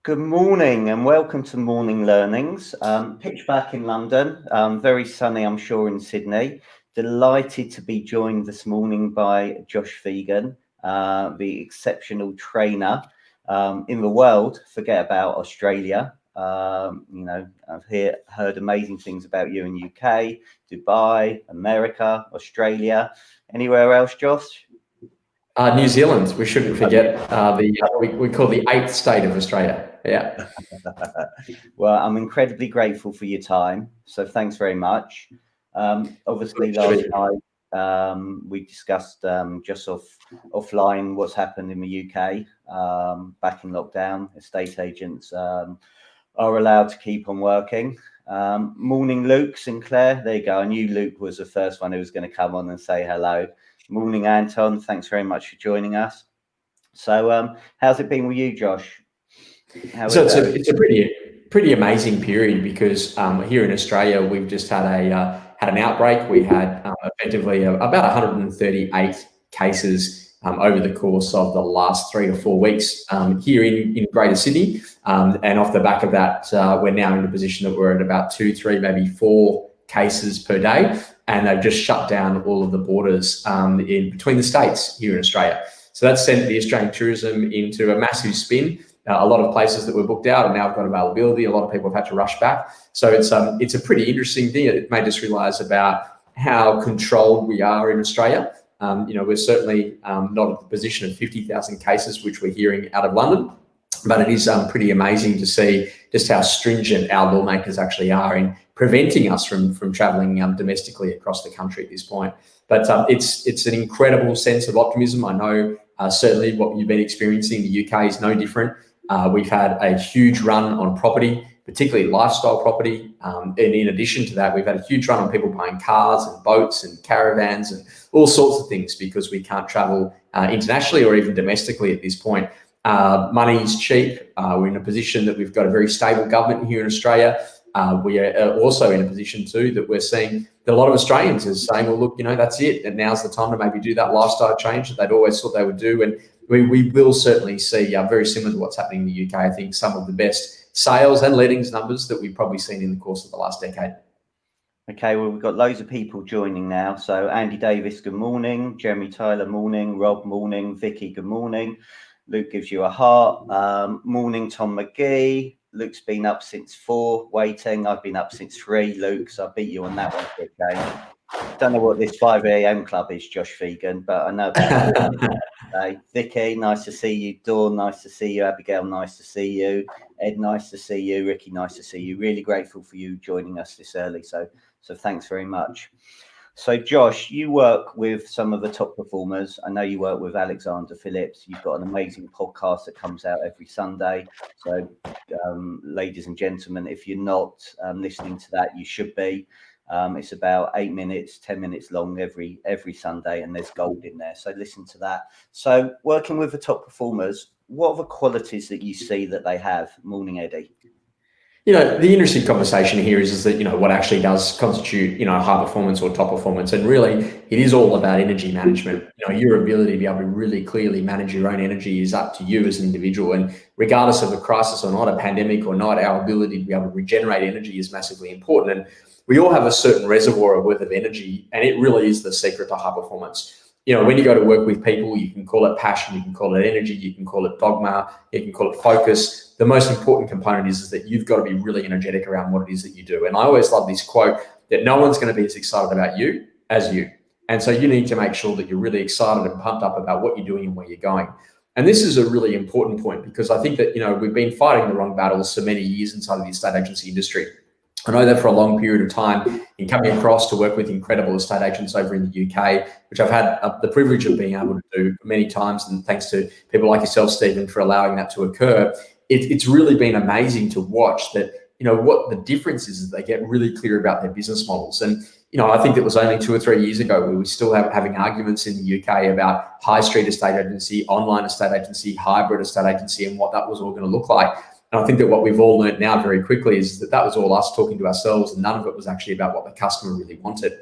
Good morning and welcome to Morning Learnings. Pitch back in London, very sunny, I'm sure, in Sydney. Delighted to be joined this morning by Josh Phegan, the exceptional trainer in the world. Forget about Australia. I've heard amazing things about you in UK, Dubai, America, Australia. Anywhere else, Josh? New Zealand. We shouldn't forget we call the eighth state of Australia. Yeah. Well, I'm incredibly grateful for your time. So thanks very much. Obviously, last night we discussed just offline what's happened in the UK back in lockdown. Estate agents are allowed to keep on working. Morning, Luke Sinclair. There you go. I knew Luke was the first one who was going to come on and say hello. Morning, Anton. Thanks very much for joining us. So how's it been with you, Josh? It's a pretty amazing period because here in Australia we've just had an outbreak. We had effectively about 138 cases over the course of the last 3 to 4 weeks here in Greater Sydney, and off the back of that, we're now in a position that we're at about 2, 3, maybe 4 cases per day, and they've just shut down all of the borders in between the states here in Australia. So that's sent the Australian tourism into a massive spin. A lot of places that were booked out and now have got availability. A lot of people have had to rush back. So it's a pretty interesting thing. It made us realise about how controlled we are in Australia. We're certainly not at the position of 50,000 cases, which we're hearing out of London, but it is pretty amazing to see just how stringent our lawmakers actually are in preventing us from travelling domestically across the country at this point. But it's an incredible sense of optimism. I know certainly what you've been experiencing in the UK is no different. We've had a huge run on property, particularly lifestyle property. And in addition to that, we've had a huge run on people buying cars and boats and caravans and all sorts of things because we can't travel internationally or even domestically at this point. Money's cheap. We're in a position that we've got a very stable government here in Australia. We are also in a position too that we're seeing that a lot of Australians are saying, well, look, that's it. And now's the time to maybe do that lifestyle change that they'd always thought they would do. And we will certainly see, very similar to what's happening in the UK, I think some of the best sales and lettings numbers that we've probably seen in the course of the last decade. Okay, well, we've got loads of people joining now. So Andy Davis, good morning. Jeremy Tyler, morning. Rob, morning. Vicky, good morning. Luke gives you a heart. Morning, Tom McGee. Luke's been up since 4, waiting. I've been up since 3, Luke, so I beat you on that one for a game. Don't know what this 5 a.m. club is, Josh Phegan, but I know about it. Vicky, nice to see you. Dawn, nice to see you. Abigail, nice to see you. Ed, nice to see you. Ricky, nice to see you. Really grateful for you joining us this early, so thanks very much. So, Josh, you work with some of the top performers. I know you work with Alexander Phillips. You've got an amazing podcast that comes out every Sunday. So, ladies and gentlemen, if you're not listening to that, you should be. It's about 8 minutes, 10 minutes long every Sunday, and there's gold in there. So listen to that. So working with the top performers, what are the qualities that you see that they have? Morning, Eddie. The interesting conversation here is that, what actually does constitute, high performance or top performance. And really, it is all about energy management. Your ability to be able to really clearly manage your own energy is up to you as an individual. And regardless of a crisis or not, a pandemic or not, our ability to be able to regenerate energy is massively important. And we all have a certain reservoir worth of energy, and it really is the secret to high performance. When you go to work with people, you can call it passion, you can call it energy, you can call it dogma, you can call it focus. The most important component is that you've got to be really energetic around what it is that you do. And I always love this quote that no one's going to be as excited about you as you. And so you need to make sure that you're really excited and pumped up about what you're doing and where you're going. And this is a really important point because I think that, we've been fighting the wrong battles for many years inside of the estate agency industry. I know that for a long period of time in coming across to work with incredible estate agents over in the UK, which I've had the privilege of being able to do many times, and thanks to people like yourself, Stephen, for allowing that to occur. It's really been amazing to watch that, what the difference is they get really clear about their business models. And, I think it was only 2 or 3 years ago we were still having arguments in the UK about high street estate agency, online estate agency, hybrid estate agency, and what that was all going to look like. And I think that what we've all learned now very quickly is that was all us talking to ourselves, and none of it was actually about what the customer really wanted.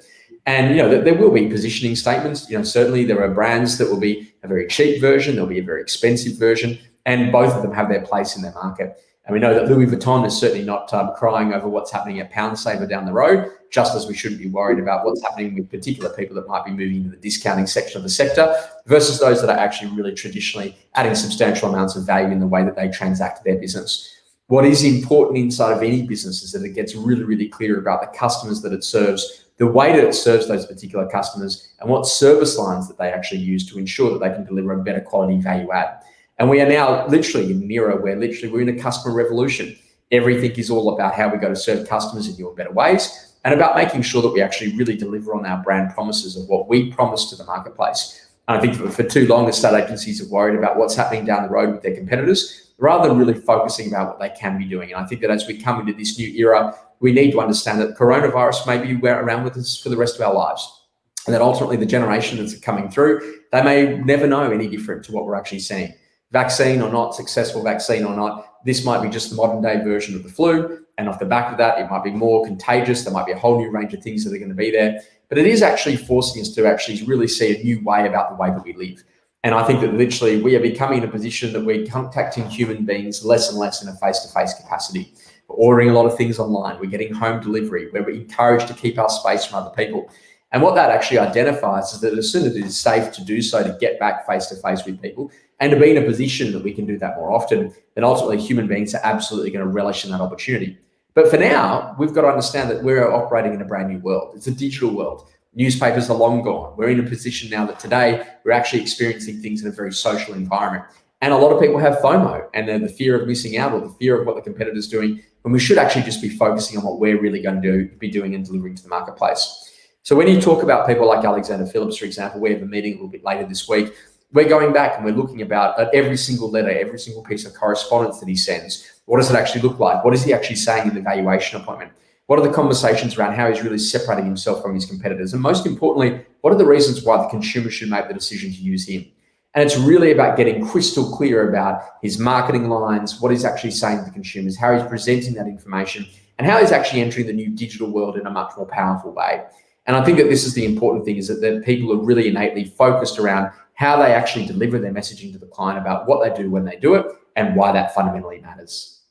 And, there will be positioning statements. Certainly there are brands that will be a very cheap version, there'll be a very expensive version, and both of them have their place in their market. And we know that Louis Vuitton is certainly not crying over what's happening at Pound Saver down the road, just as we shouldn't be worried about what's happening with particular people that might be moving into the discounting section of the sector versus those that are actually really traditionally adding substantial amounts of value in the way that they transact their business. What is important inside of any business is that it gets really, really clear about the customers that it serves, the way that it serves those particular customers, and what service lines that they actually use to ensure that they can deliver a better quality value add. And we are now literally in an era where we're in a customer revolution. Everything is all about how we go to serve customers in new and better ways, and about making sure that we actually really deliver on our brand promises of what we promise to the marketplace. And I think for too long, estate agencies have worried about what's happening down the road with their competitors, rather than really focusing about what they can be doing. And I think that as we come into this new era, we need to understand that coronavirus may be around with us for the rest of our lives. And that ultimately the generation that's coming through, they may never know any different to what we're actually seeing. Vaccine or not, successful vaccine or not, this might be just the modern day version of the flu. And off the back of that, it might be more contagious. There might be a whole new range of things that are going to be there. But it is actually forcing us to actually really see a new way about the way that we live. And I think that literally we are becoming in a position that we're contacting human beings less and less in a face-to-face capacity. We're ordering a lot of things online. We're getting home delivery, where we're encouraged to keep our space from other people. And what that actually identifies is that as soon as it is safe to do so, to get back face-to-face with people and to be in a position that we can do that more often, then ultimately human beings are absolutely going to relish in that opportunity. But for now, we've got to understand that we're operating in a brand new world. It's a digital world. Newspapers are long gone. We're in a position now that today we're actually experiencing things in a very social environment. And a lot of people have FOMO and the fear of missing out or the fear of what the competitor's doing, when we should actually just be focusing on what we're really going to be doing and delivering to the marketplace. So when you talk about people like Alexander Phillips, for example, we have a meeting a little bit later this week. We're going back and we're looking about at every single letter, every single piece of correspondence that he sends. What does it actually look like? What is he actually saying in the valuation appointment? What are the conversations around how he's really separating himself from his competitors? And most importantly, what are the reasons why the consumer should make the decision to use him? And it's really about getting crystal clear about his marketing lines, what he's actually saying to the consumers, how he's presenting that information, and how he's actually entering the new digital world in a much more powerful way. And I think that this is the important thing, is that people are really innately focused around how they actually deliver their messaging to the client about what they do when they do it and why that fundamentally matters.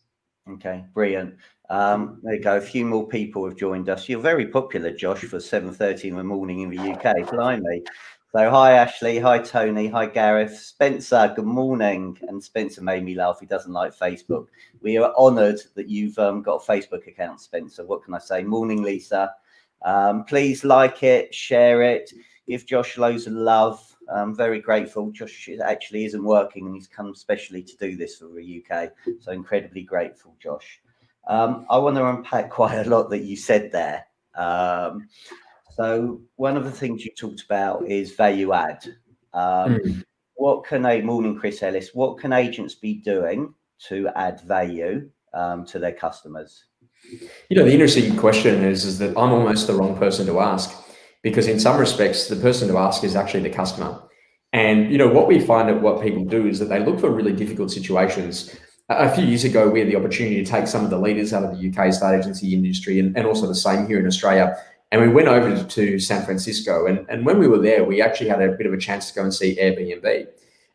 Okay, brilliant. There you go. A few more people have joined us. You're very popular, Josh, for 7:30 in the morning in the UK. Blimey. So hi, Ashley. Hi, Tony. Hi, Gareth. Spencer, good morning. And Spencer made me laugh. He doesn't like Facebook. We are honoured that you've got a Facebook account, Spencer. What can I say? Morning, Lisa. Please like it, share it, give Josh loads of love. I'm very grateful. Josh actually isn't working and he's come specially to do this for the UK. So incredibly grateful, Josh. I want to unpack quite a lot that you said there. So one of the things you talked about is value add. What can morning, Chris Ellis, what can agents be doing to add value to their customers? You know, the interesting question is that I'm almost the wrong person to ask, because in some respects, the person to ask is actually the customer. And, you know, what we find that what people do is that they look for really difficult situations. A few years ago, we had the opportunity to take some of the leaders out of the UK estate agency industry and also the same here in Australia. And we went over to San Francisco. And when we were there, we actually had a bit of a chance to go and see Airbnb.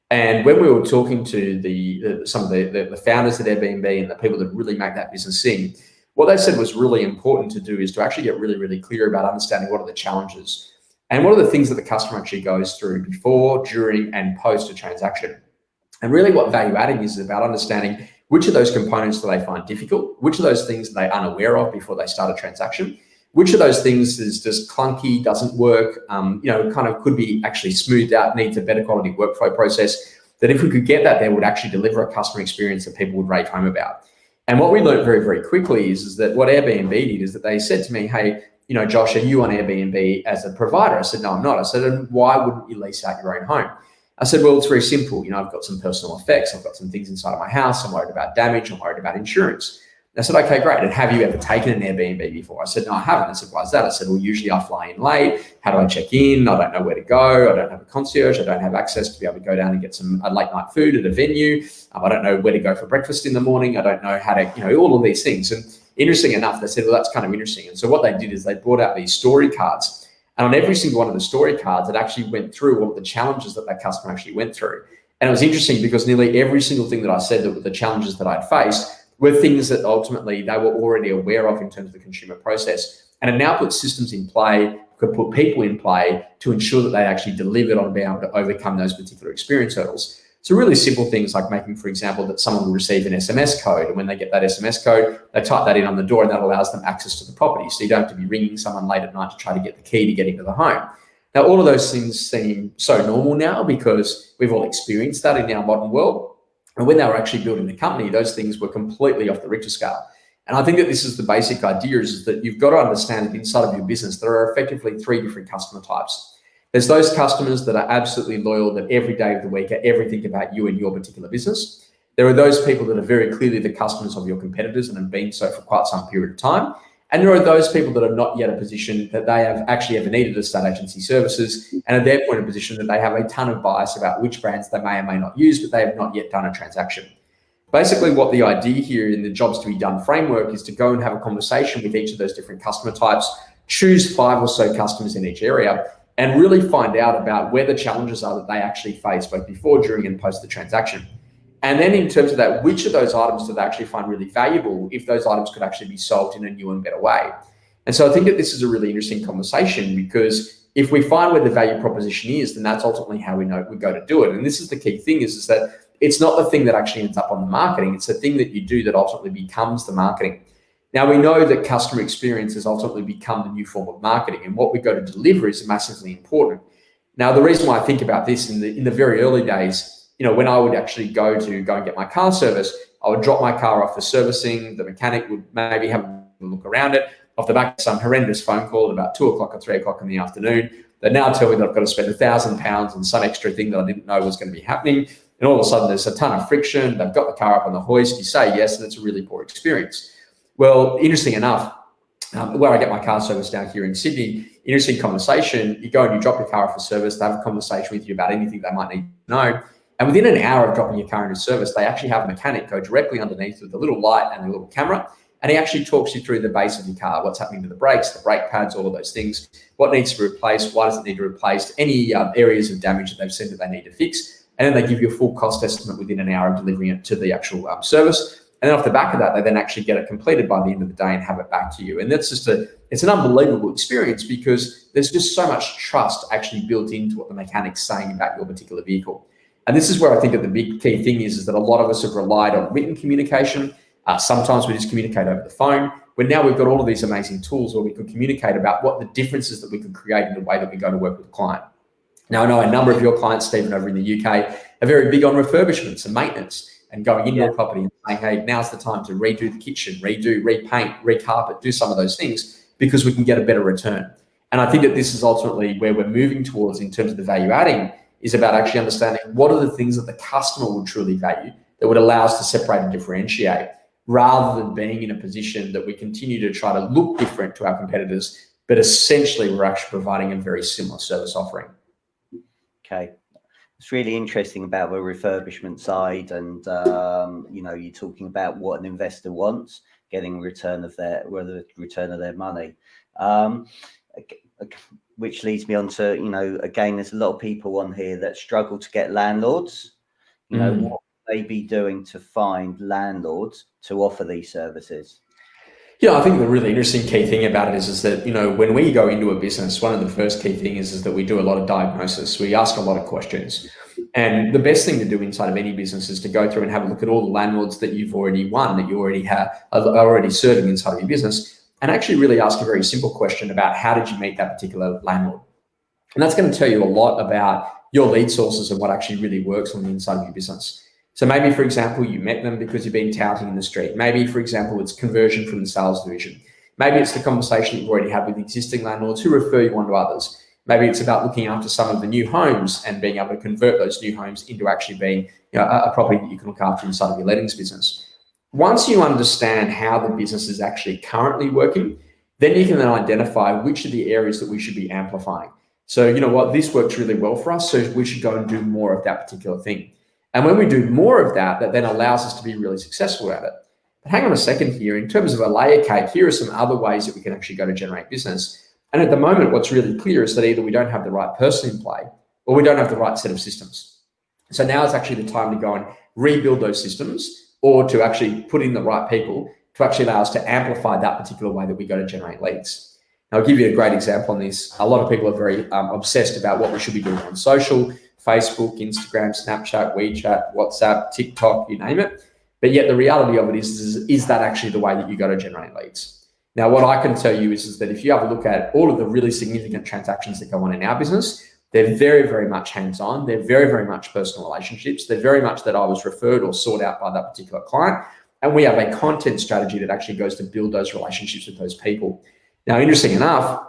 And when we were talking to some of the founders at Airbnb and the people that really make that business sing, what they said was really important to do is to actually get really, really clear about understanding what are the challenges and what are the things that the customer actually goes through before, during, and post a transaction. And really what value adding is about understanding which of those components do they find difficult, which of those things are they unaware of before they start a transaction, which of those things is just clunky, doesn't work, you know, kind of could be actually smoothed out, needs a better quality workflow process, that if we could get that, they would actually deliver a customer experience that people would rave home about. And what we learned very, very quickly is that what Airbnb did is that they said to me, hey, you know, Josh, are you on Airbnb as a provider? I said, no, I'm not. I said, and why wouldn't you lease out your own home? I said, well, it's very simple. You know, I've got some personal effects. I've got some things inside of my house. I'm worried about damage. I'm worried about insurance. I said, okay, great. And have you ever taken an Airbnb before? I said, no, I haven't. I said, why is that? I said, well, usually I fly in late. How do I check in? I don't know where to go. I don't have a concierge. I don't have access to be able to go down and get some late night food at a venue. I don't know where to go for breakfast in the morning. I don't know how to, you know, all of these things. And interesting enough, they said, well, that's kind of interesting. And so what they did is they brought out these story cards. And on every single one of the story cards, it actually went through all of the challenges that that customer actually went through. And it was interesting because nearly every single thing that I said that were the challenges that I'd faced, were things that ultimately they were already aware of in terms of the consumer process, and it now put systems in play, could put people in play to ensure that they actually delivered on being able to overcome those particular experience hurdles. So really simple things like making, for example, that someone will receive an SMS code, and when they get that SMS code, they type that in on the door, and that allows them access to the property. So you don't have to be ringing someone late at night to try to get the key to get into the home. Now, all of those things seem so normal now because we've all experienced that in our modern world. And when they were actually building the company, those things were completely off the Richter scale. And I think that this is the basic idea, is that you've got to understand that inside of your business, there are effectively 3 different customer types. There's those customers that are absolutely loyal, that every day of the week are everything about you and your particular business. There are those people that are very clearly the customers of your competitors and have been so for quite some period of time. And there are those people that are not yet in a position that they have actually ever needed estate agency services, and at their point of position that they have a ton of bias about which brands they may or may not use, but they have not yet done a transaction. Basically, what the idea here in the jobs to be done framework is to go and have a conversation with each of those different customer types, choose 5 or so customers in each area, and really find out about where the challenges are that they actually face both before, during, and post the transaction. And then in terms of that, which of those items do they actually find really valuable if those items could actually be solved in a new and better way? And so I think that this is a really interesting conversation, because if we find where the value proposition is, then that's ultimately how we know we go to do it. And this is the key thing, is that it's not the thing that actually ends up on the marketing. It's the thing that you do that ultimately becomes the marketing. Now, we know that customer experience has ultimately become the new form of marketing, and what we go to deliver is massively important. Now, the reason why I think about this in the very early days, when I would actually go and get my car service, I would drop my car off for servicing. The mechanic would maybe have a look around it. Off the back of some horrendous phone call at about 2 o'clock or 3 o'clock in the afternoon, they now tell me that I've got to spend £1,000 on some extra thing that I didn't know was going to be happening. And all of a sudden, there's a ton of friction. They've got the car up on the hoist. You say yes, and it's a really poor experience. Well, interesting enough, where I get my car service down here in Sydney, interesting conversation. You go and you drop your car off for service. They have a conversation with you about anything they might need to know. And within an hour of dropping your car into service, they actually have a mechanic go directly underneath with a little light and a little camera. And he actually talks you through the base of your car, what's happening to the brakes, the brake pads, all of those things, what needs to be replaced, why does it need to be replaced, any areas of damage that they've seen that they need to fix. And then they give you a full cost estimate within an hour of delivering it to the actual service. And then off the back of that, they then actually get it completed by the end of the day and have it back to you. And that's just it's an unbelievable experience, because there's just so much trust actually built into what the mechanic's saying about your particular vehicle. And this is where I think that the big key thing is that a lot of us have relied on written communication. Sometimes we just communicate over the phone. But now we've got all of these amazing tools where we can communicate about what the differences that we can create in the way that we go to work with the client. Now, I know a number of your clients, Stephen, over in the UK, are very big on refurbishments and maintenance, and going into a property and saying, hey, now's the time to redo the kitchen, repaint, recarpet, do some of those things, because we can get a better return. And I think that this is ultimately where we're moving towards in terms of the value adding, is about actually understanding what are the things that the customer will truly value that would allow us to separate and differentiate, rather than being in a position that we continue to try to look different to our competitors, but essentially we're actually providing a very similar service offering. Okay. It's really interesting about the refurbishment side, and you're talking about what an investor wants, getting return of their money, which leads me on to again, there's a lot of people on here that struggle to get landlords. What would they be doing to find landlords to offer these services? Yeah, I think the really interesting key thing about it is that, when we go into a business, one of the first key things is that we do a lot of diagnosis. We ask a lot of questions. And the best thing to do inside of any business is to go through and have a look at all the landlords that you've already won, that you already are already serving inside of your business, and actually really ask a very simple question about how did you meet that particular landlord? And that's going to tell you a lot about your lead sources and what actually really works on the inside of your business. So maybe, for example, you met them because you've been touting in the street. Maybe, for example, it's conversion from the sales division. Maybe it's the conversation you've already had with existing landlords who refer you on to others. Maybe it's about looking after some of the new homes and being able to convert those new homes into actually being a property that you can look after inside of your lettings business. Once you understand how the business is actually currently working, then you can then identify which are the areas that we should be amplifying. So, this works really well for us, so we should go and do more of that particular thing. And when we do more of that, that then allows us to be really successful at it. But hang on a second here. In terms of a layer cake, here are some other ways that we can actually go to generate business. And at the moment, what's really clear is that either we don't have the right person in play, or we don't have the right set of systems. So now it's actually the time to go and rebuild those systems, or to actually put in the right people to actually allow us to amplify that particular way that we go to generate leads. Now, I'll give you a great example on this. A lot of people are very obsessed about what we should be doing on social, Facebook, Instagram, Snapchat, WeChat, WhatsApp, TikTok, you name it. But yet the reality of it is that actually the way that you go to generate leads? Now, what I can tell you is that if you have a look at all of the really significant transactions that go on in our business, they're very, very much hands-on. They're very, very much personal relationships. They're very much that I was referred or sought out by that particular client. And we have a content strategy that actually goes to build those relationships with those people. Now, interesting enough,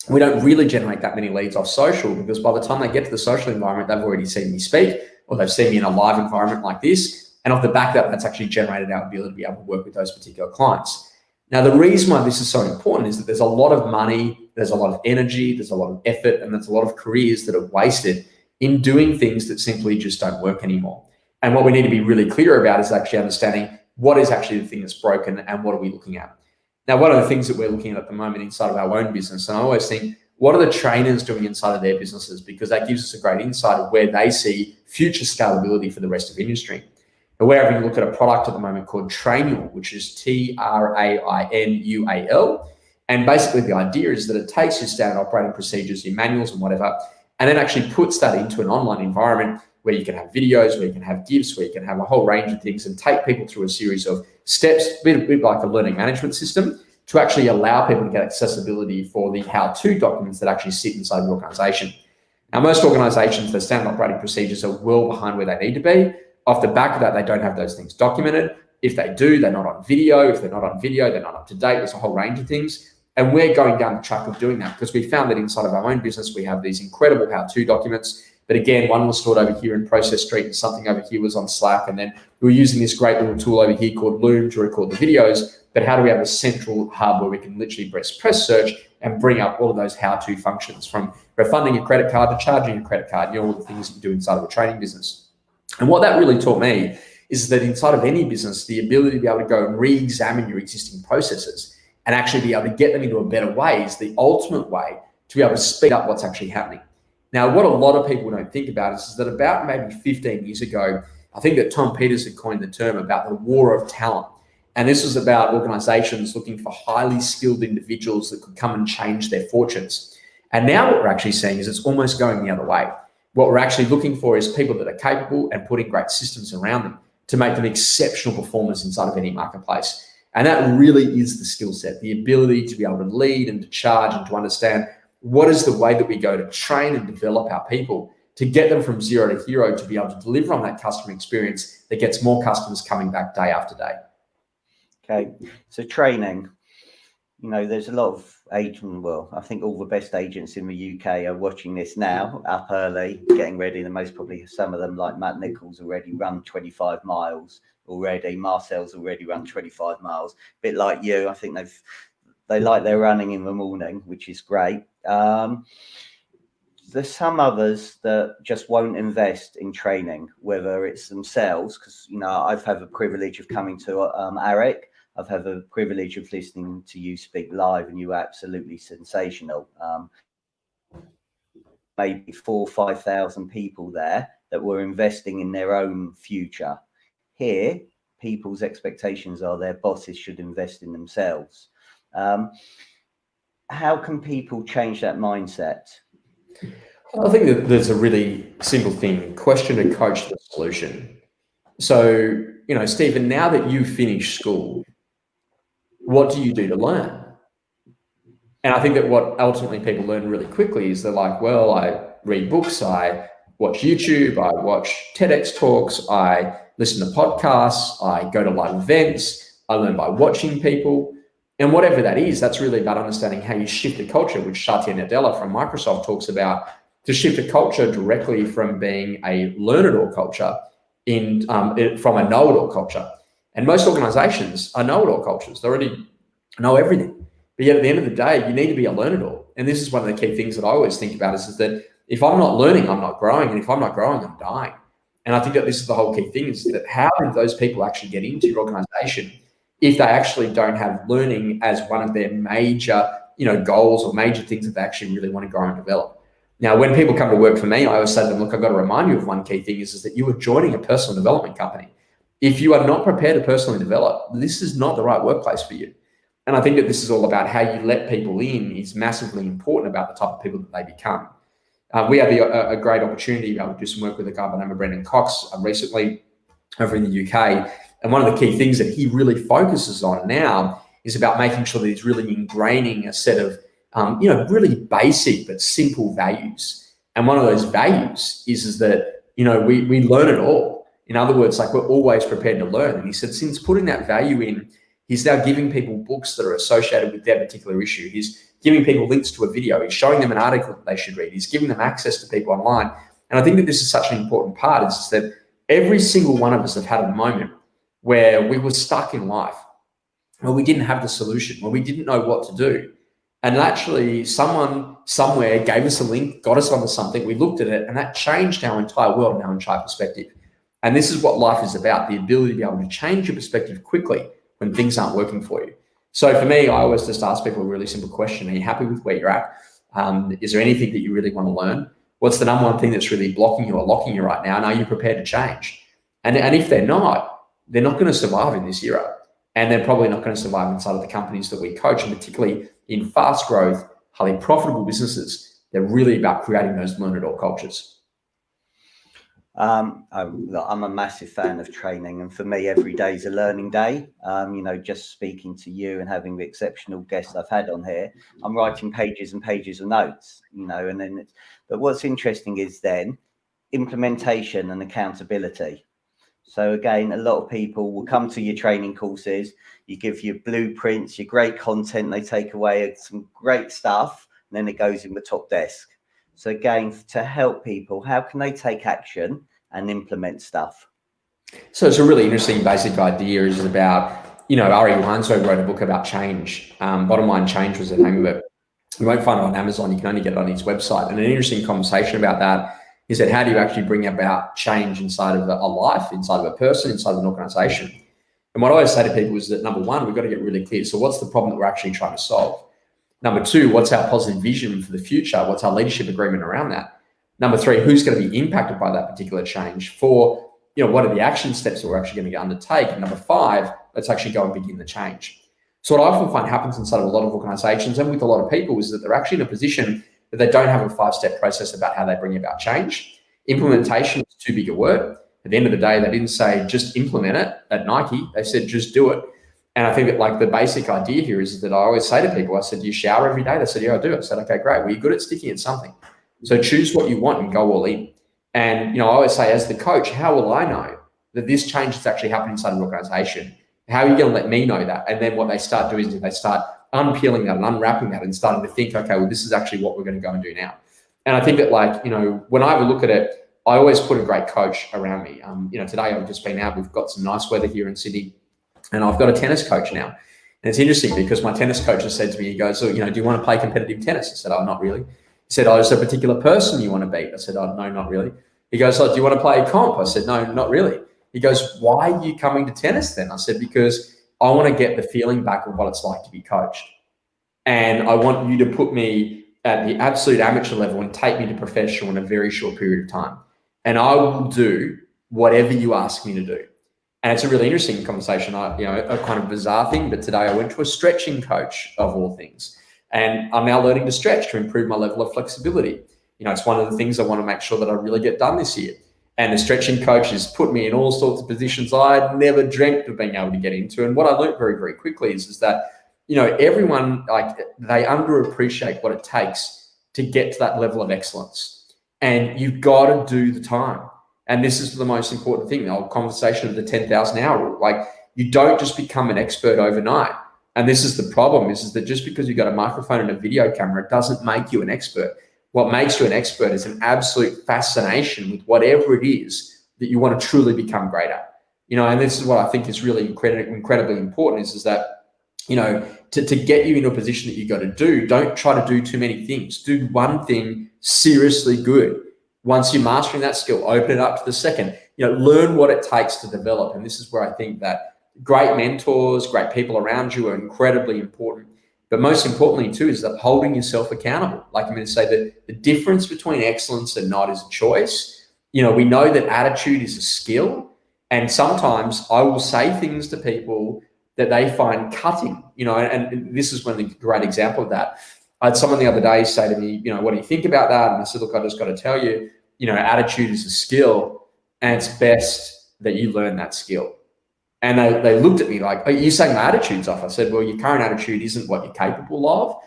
we don't really generate that many leads off social, because by the time they get to the social environment, they've already seen me speak, or they've seen me in a live environment like this. And off the back of that, that's actually generated our ability to be able to work with those particular clients. Now, the reason why this is so important is that there's a lot of money, there's a lot of energy, there's a lot of effort, and there's a lot of careers that are wasted in doing things that simply just don't work anymore. And what we need to be really clear about is actually understanding what is actually the thing that's broken and what are we looking at. Now, one of the things that we're looking at the moment inside of our own business, and I always think, what are the trainers doing inside of their businesses? Because that gives us a great insight of where they see future scalability for the rest of the industry. And we're having a look at a product at the moment called Trainual, which is Trainual. And basically the idea is that it takes your standard operating procedures, your manuals and whatever, and then actually puts that into an online environment where you can have videos, where you can have GIFs, where you can have a whole range of things and take people through a series of steps, a bit like a learning management system, to actually allow people to get accessibility for the how-to documents that actually sit inside the organization. Now, most organizations, their standard operating procedures are well behind where they need to be. Off the back of that, they don't have those things documented. If they do, they're not on video. If they're not on video, they're not up to date. There's a whole range of things. And we're going down the track of doing that because we found that inside of our own business, we have these incredible how-to documents. But again, one was stored over here in Process Street and something over here was on Slack. And then we were using this great little tool over here called Loom to record the videos. But how do we have a central hub where we can literally press search and bring up all of those how-to functions, from refunding a credit card to charging a credit card, you know, all the things that you do inside of a training business. And what that really taught me is that inside of any business, the ability to be able to go and re-examine your existing processes and actually be able to get them into a better way is the ultimate way to be able to speed up what's actually happening. Now, what a lot of people don't think about is that about maybe 15 years ago, I think that Tom Peters had coined the term about the war of talent. And this was about organizations looking for highly skilled individuals that could come and change their fortunes. And now what we're actually seeing is it's almost going the other way. What we're actually looking for is people that are capable and putting great systems around them to make them exceptional performers inside of any marketplace. And that really is the skill set, the ability to be able to lead and to charge and to understand what is the way that we go to train and develop our people to get them from zero to hero, to be able to deliver on that customer experience that gets more customers coming back day after day. Okay, so training, you know, there's a lot of agents, well, I think all the best agents in the UK are watching this now, up early, getting ready. The most probably some of them, like Matt Nichols, already run 25 miles already. Marcel's already run 25 miles. A bit like you, I think they like their running in the morning, which is great. There's some others that just won't invest in training, whether it's themselves, because, you know, I've had the privilege of coming to Eric. I've had the privilege of listening to you speak live, and you were absolutely sensational. Maybe 4,000 or 5,000 people there that were investing in their own future. Here, people's expectations are their bosses should invest in themselves. How can people change that mindset? I think that there's a really simple thing: question a coach the solution. So, you know, Stephen, now that you've finished school, what do you do to learn? And I think that what ultimately people learn really quickly is they're like, well, I read books, I watch YouTube, I watch TEDx talks, I listen to podcasts, I go to live events, I learn by watching people. And whatever that is, that's really about understanding how you shift a culture, which Satya Nadella from Microsoft talks about, to shift a culture directly from being a learn-it-all culture from a know-it-all culture. And most organizations are know-it-all cultures. They already know everything. But yet at the end of the day, you need to be a learn-it-all. And this is one of the key things that I always think about is that if I'm not learning, I'm not growing. And if I'm not growing, I'm dying. And I think that this is the whole key thing, is that how do those people actually get into your organization if they actually don't have learning as one of their major, you know, goals or major things that they actually really want to grow and develop? Now, when people come to work for me, I always say to them, look, I've got to remind you of one key thing is that you are joining a personal development company. If you are not prepared to personally develop, this is not the right workplace for you. And I think that this is all about how you let people in is massively important about the type of people that they become. We had a great opportunity to be able to do some work with a guy by the name of Brendan Cox recently over in the UK. And one of the key things that he really focuses on now is about making sure that he's really ingraining a set of, really basic but simple values. And one of those values is that, we learn it all. In other words, like, we're always prepared to learn. And he said, since putting that value in, he's now giving people books that are associated with their particular issue. He's giving people links to a video. He's showing them an article that they should read. He's giving them access to people online. And I think that this is such an important part, is that every single one of us have had a moment where we were stuck in life, where we didn't have the solution, where we didn't know what to do. And actually someone somewhere gave us a link, got us onto something, we looked at it, and that changed our entire world and our entire perspective. And this is what life is about, the ability to be able to change your perspective quickly when things aren't working for you. So for me, I always just ask people a really simple question. Are you happy with where you're at? Is there anything that you really want to learn? What's the number one thing that's really blocking you or locking you right now? And are you prepared to change? And if they're not going to survive in this era. And they're probably not going to survive inside of the companies that we coach, and particularly in fast growth, highly profitable businesses. They're really about creating those learn it all cultures. I'm a massive fan of training, and for me, every day is a learning day. Just speaking to you and having the exceptional guests I've had on here, I'm writing pages and pages of notes, but what's interesting is then implementation and accountability. So again, a lot of people will come to your training courses, you give your blueprints, your great content, they take away some great stuff, and then it goes in the top desk. So again, to help people, how can they take action and implement stuff? So it's a really interesting basic idea is about, Ari Weinberg wrote a book about change. Bottom Line Change was the name of it. You won't find it on Amazon. You can only get it on his website. And an interesting conversation about that is that how do you actually bring about change inside of a life, inside of a person, inside of an organization? And what I always say to people is that, number one, we've got to get really clear. So what's the problem that we're actually trying to solve? Number two, what's our positive vision for the future? What's our leadership agreement around that? Number three, who's going to be impacted by that particular change? Four, what are the action steps that we're actually going to undertake? And number five, let's actually go and begin the change. So what I often find happens inside of a lot of organizations and with a lot of people is that they're actually in a position that they don't have a 5-step process about how they bring about change. Implementation is too big a word. At the end of the day, they didn't say just implement it at Nike. They said just do it. And I think that the basic idea here is that I always say to people, I said, do you shower every day? They said, yeah, I do. I said, okay, great. Well, you're good at sticking at something. So choose what you want and go all in. And, I always say as the coach, how will I know that this change is actually happening inside an organization? How are you going to let me know that? And then what they start doing is they start unpeeling that and unwrapping that and starting to think, okay, well, this is actually what we're going to go and do now. And I think that when I have a look at it, I always put a great coach around me. Today I've just been out, we've got some nice weather here in Sydney. And I've got a tennis coach now. And it's interesting because my tennis coach has said to me, he goes, so, do you want to play competitive tennis? I said, oh, not really. He said, oh, is there a particular person you want to beat? I said, oh, no, not really. He goes, oh, do you want to play a comp? I said, no, not really. He goes, why are you coming to tennis then? I said, because I want to get the feeling back of what it's like to be coached. And I want you to put me at the absolute amateur level and take me to professional in a very short period of time. And I will do whatever you ask me to do. And it's a really interesting conversation, a kind of bizarre thing, but today I went to a stretching coach of all things. And I'm now learning to stretch to improve my level of flexibility. It's one of the things I want to make sure that I really get done this year. And the stretching coach has put me in all sorts of positions I'd never dreamt of being able to get into. And what I learned very, very quickly is that, everyone, they underappreciate what it takes to get to that level of excellence. And you've got to do the time. And this is the most important thing, the whole conversation of the 10,000 hour rule. You don't just become an expert overnight. And this is the problem, is that just because you've got a microphone and a video camera, it doesn't make you an expert. What makes you an expert is an absolute fascination with whatever it is that you want to truly become great at. And this is what I think is really incredibly important is that, to get you into a position that you got to do, don't try to do too many things. Do one thing seriously good. Once you're mastering that skill, open it up to the second. Learn what it takes to develop. And this is where I think that great mentors, great people around you are incredibly important. But most importantly, too, is that holding yourself accountable. I'm going to say that the difference between excellence and not is a choice. We know that attitude is a skill. And sometimes I will say things to people that they find cutting, and this is one of the great example of that. I had someone the other day say to me, what do you think about that? And I said, look, I just got to tell you, attitude is a skill, and it's best that you learn that skill. And they looked at me like, are you saying my attitude's off? I said, well, your current attitude isn't what you're capable of,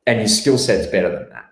and your skill set's better than that.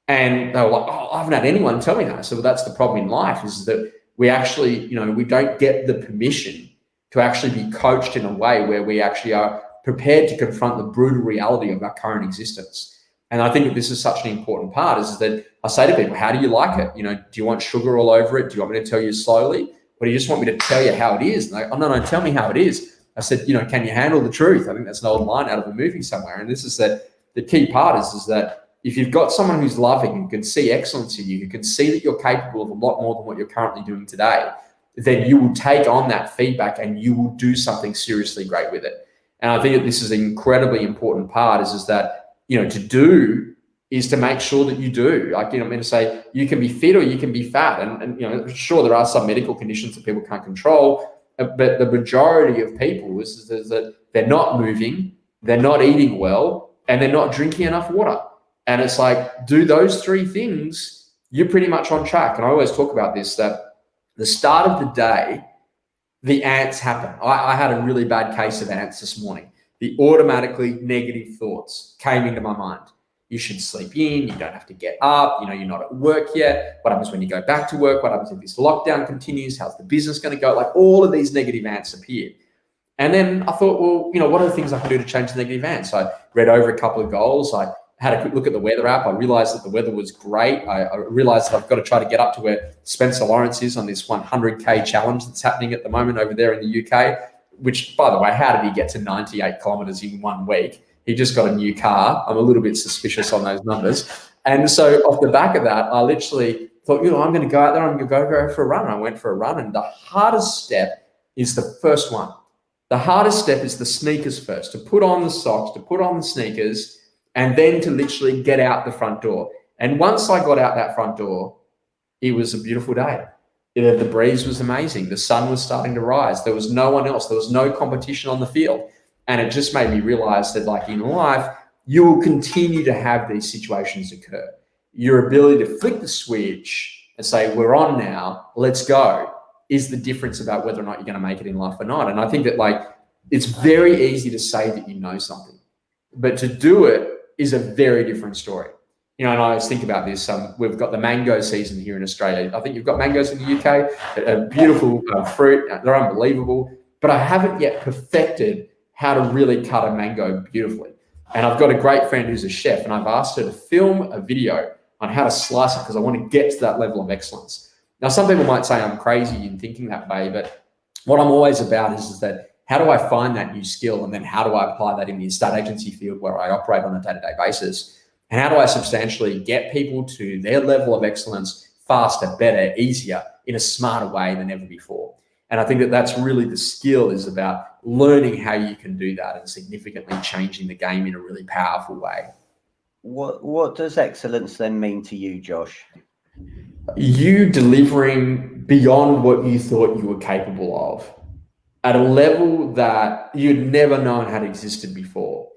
And they were like, oh, I haven't had anyone tell me that. I said, well, that's the problem in life, is that we actually, we don't get the permission to actually be coached in a way where we actually are prepared to confront the brutal reality of our current existence. And I think that this is such an important part, is that I say to people, how do you like it? Do you want sugar all over it? Do you want me to tell you slowly? Or do you just want me to tell you how it is? And oh, no, tell me how it is. I said, can you handle the truth? I think that's an old line out of a movie somewhere. And this is that the key part is that if you've got someone who's loving, who can see excellence in you, who can see that you're capable of a lot more than what you're currently doing today, then you will take on that feedback and you will do something seriously great with it. And I think that this is an incredibly important part, is that, to do is to make sure that you do. Like, I'm going to say you can be fit or you can be fat. And sure, there are some medical conditions that people can't control, but the majority of people is that they're not moving, they're not eating well, and they're not drinking enough water. And it's like, do those three things, you're pretty much on track. And I always talk about this, that the start of the day, the ants happen. I had a really bad case of ants this morning. The automatically negative thoughts came into my mind. You should sleep in, you don't have to get up, you're not at work yet. What happens when you go back to work? What happens if this lockdown continues? How's the business going to go? Like, all of these negative ants appeared. And then I thought, well, what are the things I can do to change the negative ants? I read over a couple of goals. I had a quick look at the weather app. I realized that the weather was great. I realized that I've got to try to get up to where Spencer Lawrence is on this 100K challenge that's happening at the moment over there in the UK, which, by the way, how did he get to 98 kilometers in 1 week? He just got a new car. I'm a little bit suspicious on those numbers. And so off the back of that, I literally thought, I'm going to go out there. I'm going to go for a run. I went for a run. And the hardest step is the first one. The hardest step is the sneakers first, to put on the socks, to put on the sneakers, and then to literally get out the front door. And once I got out that front door, it was a beautiful day. The breeze was amazing. The sun was starting to rise. There was no one else. There was no competition on the field. And it just made me realize that, like, in life, you will continue to have these situations occur. Your ability to flick the switch and say, we're on now, let's go, is the difference about whether or not you're going to make it in life or not. And I think that, like, it's very easy to say that you know something, but to do it is a very different story. And I always think about this. We've got the mango season here in Australia. I think you've got mangoes in the UK, a beautiful fruit. They're unbelievable. But I haven't yet perfected how to really cut a mango beautifully. And I've got a great friend who's a chef, and I've asked her to film a video on how to slice it because I want to get to that level of excellence. Now, some people might say I'm crazy in thinking that way, but what I'm always about is that how do I find that new skill, and then how do I apply that in the estate agency field where I operate on a day-to-day basis? And how do I substantially get people to their level of excellence faster, better, easier, in a smarter way than ever before? And I think that that's really the skill, is about learning how you can do that and significantly changing the game in a really powerful way. What does excellence then mean to you, Josh? You delivering beyond what you thought you were capable of at a level that you'd never known had existed before,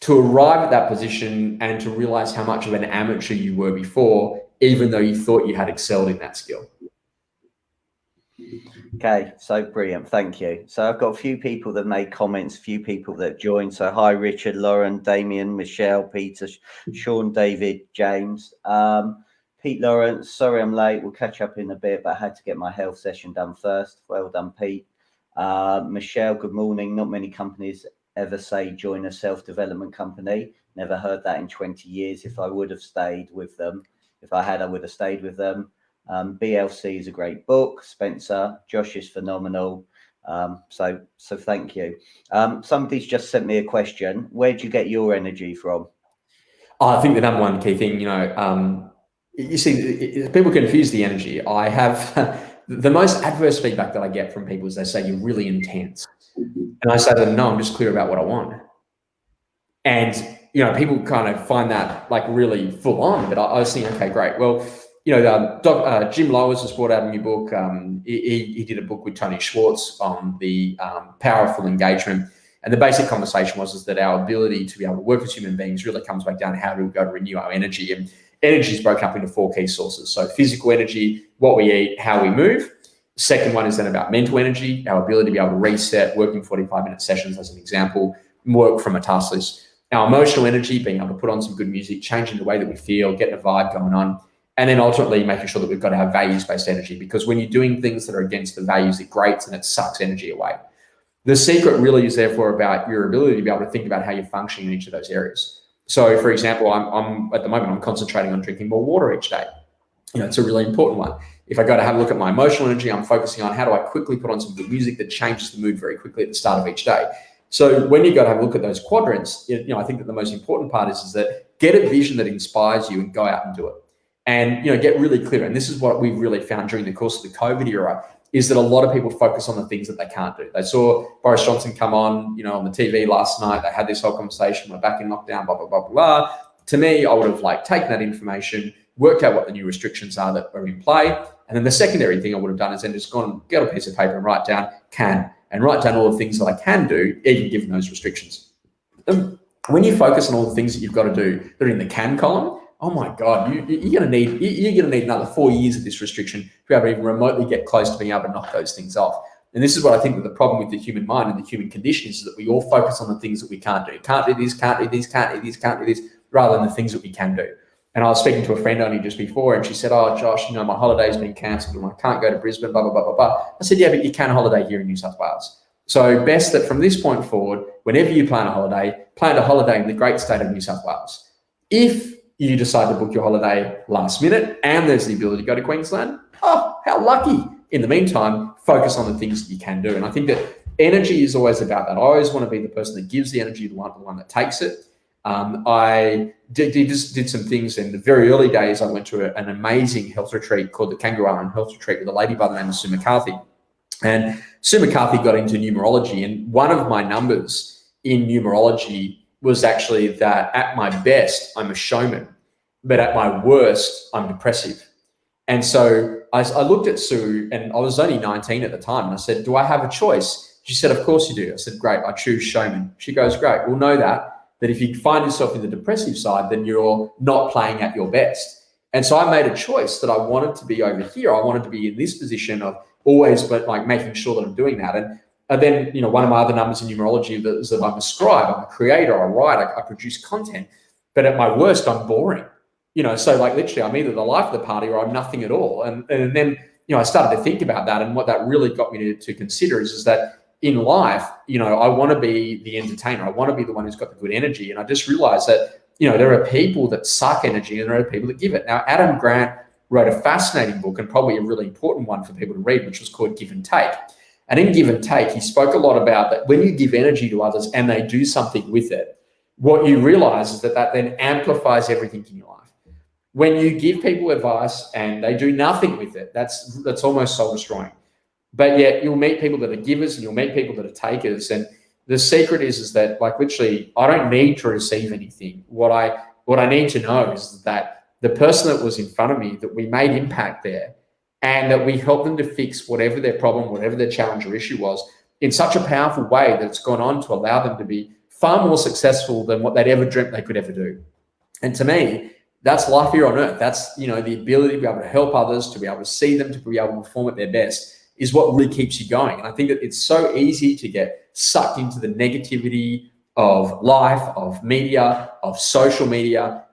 to arrive at that position and to realize how much of an amateur you were before, even though you thought you had excelled in that skill. Okay, so brilliant. Thank you. So I've got a few people that made comments, a few people that joined. So hi, Richard, Lauren, Damien, Michelle, Peter, Sean, David, James. Pete Lawrence, sorry I'm late. We'll catch up in a bit, but I had to get my health session done first. Well done, Pete. Michelle, good morning. Not many companies ever say join a self-development company. Never heard that in 20 years. If I would have stayed with them, I would have stayed with them. BLC is a great book. Spencer, Josh is phenomenal. So thank you. Somebody's just sent me a question. Where do you get your energy from? I think the number one key thing, you see, people confuse the energy. I have the most adverse feedback that I get from people is they say you're really intense. And I say to them, no, I'm just clear about what I want. And, people kind of find that like really full on, but I was thinking, okay, great. Well, Jim Lowers has brought out a new book. He did a book with Tony Schwartz on the powerful engagement. And the basic conversation was that our ability to be able to work as human beings really comes back down to how do we go to renew our energy. And energy is broken up into 4 key sources. So physical energy, what we eat, how we move. The second one is then about mental energy, our ability to be able to reset, working 45-minute sessions as an example, work from a task list. Our emotional energy, being able to put on some good music, changing the way that we feel, getting a vibe going on. And then ultimately making sure that we've got our values-based energy, because when you're doing things that are against the values, it grates and it sucks energy away. The secret really is therefore about your ability to be able to think about how you're functioning in each of those areas. So for example, I'm at the moment, I'm concentrating on drinking more water each day. It's a really important one. If I go to have a look at my emotional energy, I'm focusing on how do I quickly put on some good music that changes the mood very quickly at the start of each day. So when you go to have a look at those quadrants, I think that the most important part is that get a vision that inspires you and go out and do it. And get really clear. And this is what we've really found during the course of the COVID era, is that a lot of people focus on the things that they can't do. They saw Boris Johnson come on the TV last night. They had this whole conversation. We're back in lockdown, blah, blah, blah, blah, blah. To me, I would have taken that information, worked out what the new restrictions are that are in play. And then the secondary thing I would have done is then just gone and get a piece of paper and write down all the things that I can do, even given those restrictions. When you focus on all the things that you've got to do that are in the can column, oh my God, you're gonna need another 4 years of this restriction to be able to even remotely get close to being able to knock those things off. And this is what I think that the problem with the human mind and the human condition is that we all focus on the things that we can't do. Can't do this, can't do this, can't do this, can't do this, rather than the things that we can do. And I was speaking to a friend only just before, and she said, "Oh, Josh, my holiday's been cancelled and I can't go to Brisbane, blah, blah, blah, blah, blah." I said, "Yeah, but you can holiday here in New South Wales." So best that from this point forward, whenever you plan a holiday in the great state of New South Wales. If you decide to book your holiday last minute and there's the ability to go to Queensland, oh, how lucky. In the meantime, focus on the things that you can do. And I think that energy is always about that. I always want to be the person that gives the energy, the one that takes it. I did some things in the very early days. I went to an amazing health retreat called the Kangaroo Island Health Retreat with a lady by the name of Sue McCarthy. And Sue McCarthy got into numerology. And one of my numbers in numerology was actually that at my best, I'm a showman, but at my worst, I'm depressive. And so I looked at Sue, and I was only 19 at the time, and I said, "Do I have a choice?" She said, "Of course you do." I said, "Great, I choose showman." She goes, "Great, we'll know that if you find yourself in the depressive side, then you're not playing at your best." And so I made a choice that I wanted to be over here. I wanted to be in this position of always making sure that I'm doing that. And then, one of my other numbers in numerology is that I'm a scribe, I'm a creator, I write, I produce content. But at my worst, I'm boring. So literally, I'm either the life of the party or I'm nothing at all. And then, I started to think about that. And what that really got me to consider is that in life, I want to be the entertainer. I want to be the one who's got the good energy. And I just realized that, there are people that suck energy and there are people that give it. Now, Adam Grant wrote a fascinating book and probably a really important one for people to read, which was called Give and Take. And in Give and Take, he spoke a lot about that when you give energy to others and they do something with it, what you realize is that then amplifies everything in your life. When you give people advice and they do nothing with it, that's almost soul destroying. But yet you'll meet people that are givers and you'll meet people that are takers. And the secret is that literally, I don't need to receive anything. What I need to know is that the person that was in front of me, that we made impact there, and that we helped them to fix whatever their problem, whatever their challenge or issue was, in such a powerful way that it's gone on to allow them to be far more successful than what they'd ever dreamt they could ever do. And to me, that's life here on earth. That's, the ability to be able to help others, to be able to see them, to be able to perform at their best is what really keeps you going. And I think that it's so easy to get sucked into the negativity of life, of media, of social media.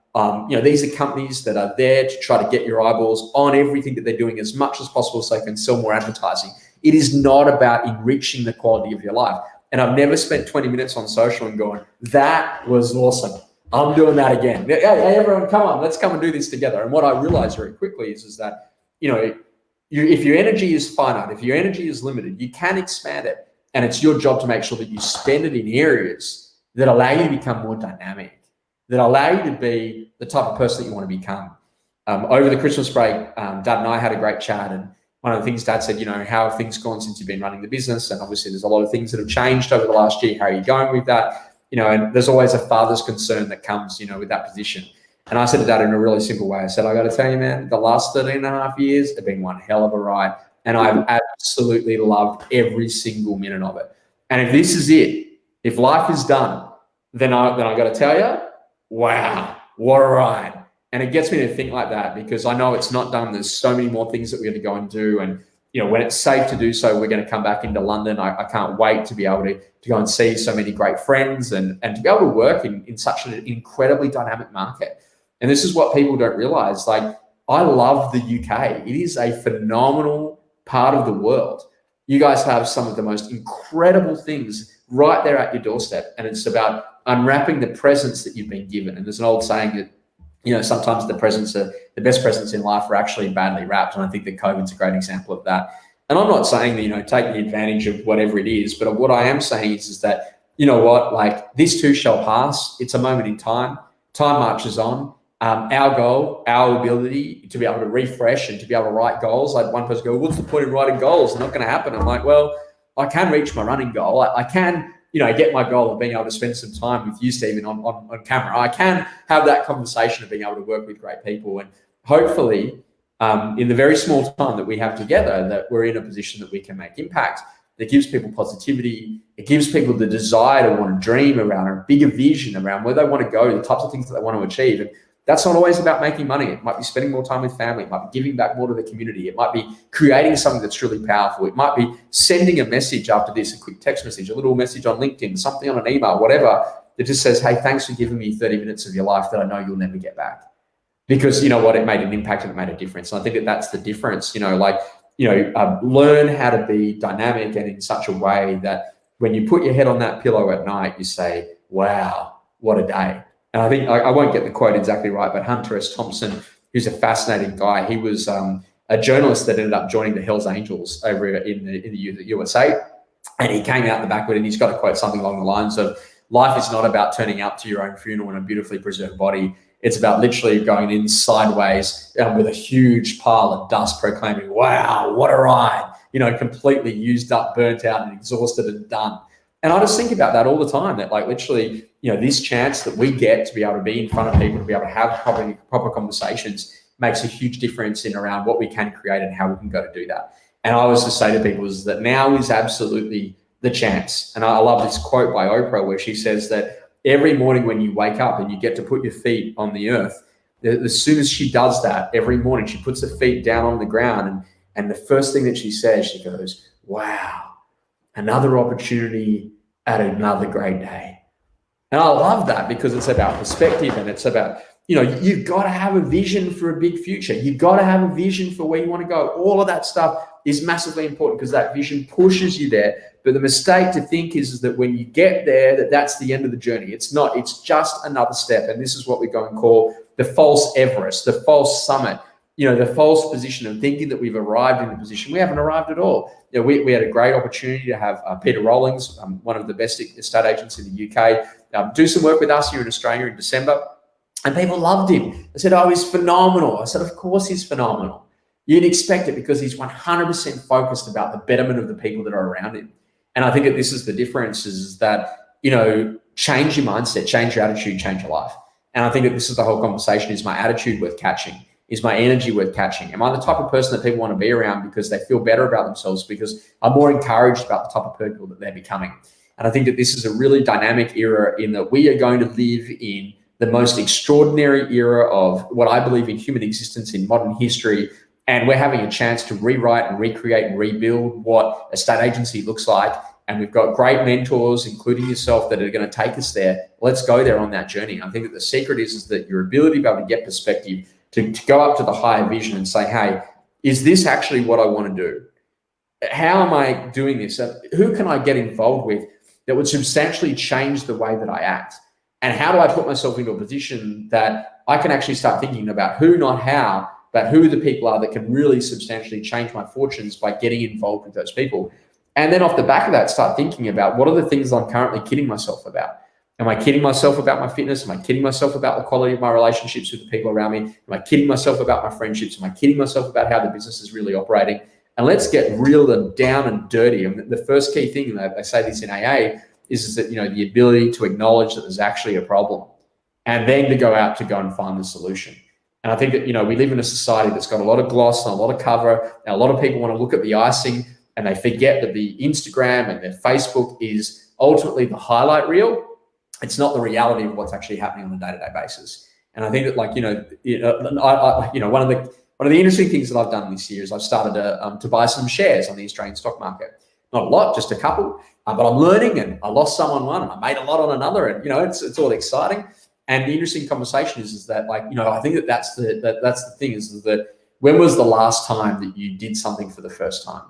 These are companies that are there to try to get your eyeballs on everything that they're doing as much as possible so they can sell more advertising. It is not about enriching the quality of your life. And I've never spent 20 minutes on social and going, that was awesome. I'm doing that again. Hey, everyone, come on, let's come and do this together. And what I realized very quickly is that, if your energy is finite, if your energy is limited, you can expand it. And it's your job to make sure that you spend it in areas that allow you to become more dynamic, that allow you to be the type of person that you want to become. Over the Christmas break, Dad and I had a great chat. And one of the things Dad said, how have things gone since you've been running the business? And obviously there's a lot of things that have changed over the last year. How are you going with that? And there's always a father's concern that comes, with that position. And I said to Dad in a really simple way, I said, I got to tell you, man, the last 13 and a half years have been one hell of a ride. And I've absolutely loved every single minute of it. And if this is it, if life is done, then I got to tell you, wow, what a ride. And it gets me to think like that, because I know it's not done. There's so many more things that we're going to go and do. And, you know, when it's safe to do so, we're going to come back into London. I can't wait to be able to go and see so many great friends and to be able to work in such an incredibly dynamic market. And this is what people don't realize. Like, I love the UK. It is a phenomenal part of the world. You guys have some of the most incredible things right there at your doorstep. And it's about unwrapping the presents that you've been given. And there's an old saying that, you know, sometimes the best presents in life are actually badly wrapped. And I think that COVID's a great example of that. And I'm not saying that, you know, take the advantage of whatever it is, but what I am saying is that, you know what, like, this too shall pass. It's a moment in time. Time marches on. Our goal, our ability to be able to refresh and to be able to write goals. Like, one person go, what's the point in writing goals? It's not going to happen. I'm like, well, I can reach my running goal. I can, you know, get my goal of being able to spend some time with you, Stephen, on camera. I can have that conversation of being able to work with great people. And hopefully, in the very small time that we have together, that we're in a position that we can make impact. That gives people positivity. It gives people the desire to want to dream around a bigger vision around where they want to go, the types of things that they want to achieve. And that's not always about making money. It might be spending more time with family. It might be giving back more to the community. It might be creating something that's really powerful. It might be sending a message after this, a quick text message, a little message on LinkedIn, something on an email, whatever, that just says, hey, thanks for giving me 30 minutes of your life that I know you'll never get back. Because, you know what, it made an impact and it made a difference. And I think that that's the difference, you know, like, you know, learn how to be dynamic and in such a way that when you put your head on that pillow at night, you say, wow, what a day. And I think, I won't get the quote exactly right, but Hunter S. Thompson, who's a fascinating guy, he was a journalist that ended up joining the Hells Angels over in the USA. And he came out the back of it and he's got to quote something along the lines of, life is not about turning up to your own funeral in a beautifully preserved body. It's about literally going in sideways with a huge pile of dust proclaiming, wow, what a ride, you know, completely used up, burnt out and exhausted and done. And I just think about that all the time, that like literally, you know, this chance that we get to be able to be in front of people, to be able to have proper conversations makes a huge difference in around what we can create and how we can go to do that. And I always just say to people is that now is absolutely the chance. And I love this quote by Oprah where she says that every morning when you wake up and you get to put your feet on the earth, as soon as she does that, every morning she puts her feet down on the ground and the first thing that she says, she goes, wow, another opportunity at another great day. And I love that because it's about perspective and it's about, you know, you've got to have a vision for a big future. You've got to have a vision for where you want to go. All of that stuff is massively important because that vision pushes you there. But the mistake to think is that when you get there, that's the end of the journey. It's not, it's just another step. And this is what we go and call the false Everest, the false summit, you know, the false position of thinking that we've arrived in the position. We haven't arrived at all. You know, we had a great opportunity to have Peter Rawlings, one of the best estate agents in the UK, do some work with us here in Australia in December. And people loved him. They said, oh, he's phenomenal. I said, of course he's phenomenal. You'd expect it because he's 100% focused about the betterment of the people that are around him. And I think that this is the difference is that, you know, change your mindset, change your attitude, change your life. And I think that this is the whole conversation. Is my attitude worth catching? Is my energy worth catching? Am I the type of person that people want to be around because they feel better about themselves, because I'm more encouraged about the type of people that they're becoming? And I think that this is a really dynamic era in that we are going to live in the most extraordinary era of what I believe in human existence in modern history. And we're having a chance to rewrite and recreate and rebuild what a state agency looks like. And we've got great mentors, including yourself, that are going to take us there. Let's go there on that journey. I think that the secret is that your ability to be able to get perspective, to go up to the higher vision and say, hey, is this actually what I want to do? How am I doing this? Who can I get involved with that would substantially change the way that I act? And how do I put myself into a position that I can actually start thinking about who, not how, but who the people are that can really substantially change my fortunes by getting involved with those people? And then off the back of that, start thinking about what are the things I'm currently kidding myself about? Am I kidding myself about my fitness? Am I kidding myself about the quality of my relationships with the people around me? Am I kidding myself about my friendships? Am I kidding myself about how the business is really operating? And let's get real and down and dirty. And the first key thing, and I say this in AA, is that, you know, the ability to acknowledge that there's actually a problem. and then to go out to go and find the solution. And I think that, we live in a society that's got a lot of gloss and a lot of cover, and a lot of people want to look at the icing, and they forget that the Instagram and their Facebook is ultimately the highlight reel. It's not the reality of what's actually happening on a day-to-day basis. And I think that, one of the interesting things that I've done this year is I've started to buy some shares on the Australian stock market. Not a lot, just a couple, but I'm learning, and I lost some on one and I made a lot on another, and it's all exciting. And the interesting conversation is that I think that's the thing is that when was the last time that you did something for the first time?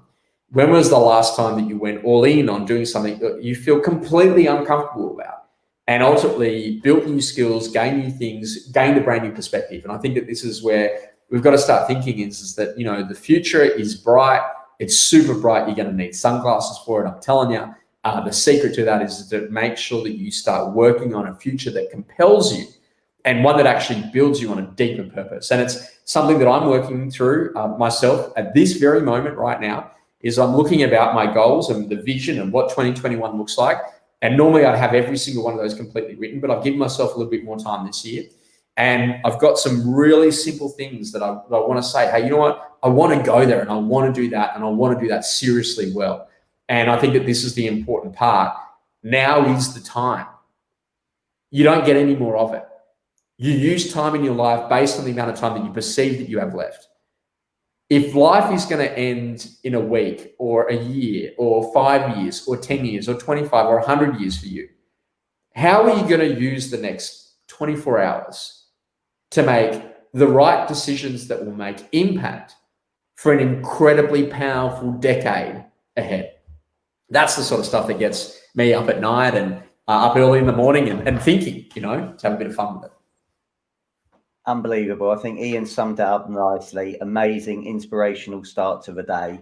When was the last time that you went all in on doing something that you feel completely uncomfortable about, and ultimately built new skills, gained new things, gained a brand new perspective? And I think that this is where we've got to start thinking is that, the future is bright. It's super bright. You're going to need sunglasses for it. I'm telling you. The secret to that is to make sure that you start working on a future that compels you, and one that actually builds you on a deeper purpose. And it's something that I'm working through myself at this very moment right now. Is I'm looking about my goals and the vision and what 2021 looks like. And normally I have every single one of those completely written, but I've given myself a little bit more time this year. And I've got some really simple things that I want to say, hey, you know what? I want to go there, and I want to do that, and I want to do that seriously well. And I think that this is the important part. Now is the time. You don't get any more of it. You use time in your life based on the amount of time that you perceive that you have left. If life is going to end in a week or a year or 5 years or 10 years or 25 or 100 years for you, how are you going to use the next 24 hours to make the right decisions that will make impact for an incredibly powerful decade ahead? That's the sort of stuff that gets me up at night and up early in the morning and thinking, to have a bit of fun with it. Unbelievable. I think Ian summed it up nicely. Amazing, inspirational start to the day.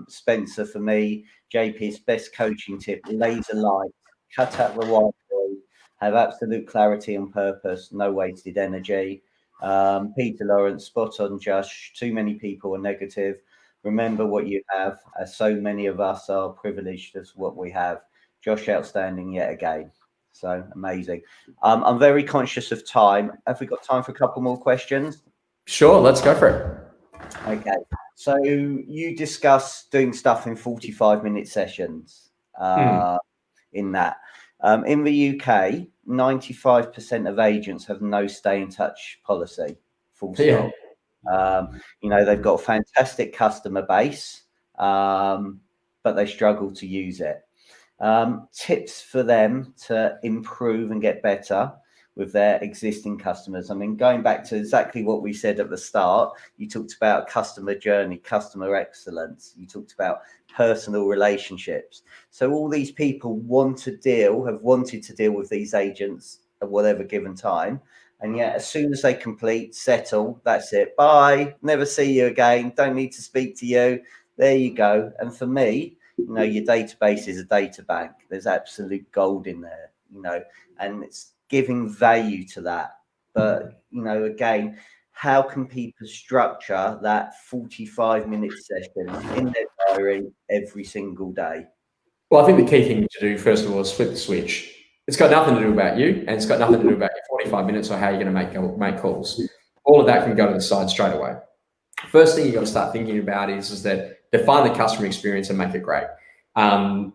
Spencer, for me, JP's best coaching tip: laser light, cut out the white noise, have absolute clarity and purpose, no wasted energy. Peter Lawrence, spot on, Josh. Too many people are negative. Remember what you have, as so many of us are privileged as what we have. Josh, outstanding yet again. So amazing. I'm very conscious of time. Have we got time for a couple more questions? Sure, let's go for it. Okay. So you discussed doing stuff in 45-minute sessions in that. In the UK, 95% of agents have no stay in touch policy, full stop. Yeah. They've got a fantastic customer base, but they struggle to use it. Tips for them to improve and get better with their existing customers. I mean, going back to exactly what we said at the start, you talked about customer journey, customer excellence. You talked about personal relationships. So all these people have wanted to deal with these agents at whatever given time. And yet, as soon as they complete, settle, that's it. Bye. Never see you again. Don't need to speak to you. There you go. And for me, your database is a data bank. There's absolute gold in there, and it's giving value to that. But, again, how can people structure that 45-minute session in their diary every single day? Well, I think the key thing to do, first of all, is flip the switch. It's got nothing to do about you, and it's got nothing to do about your 45 minutes or how you're going to make calls. All of that can go to the side straight away. First thing you've got to start thinking about is that define the customer experience and make it great. Australian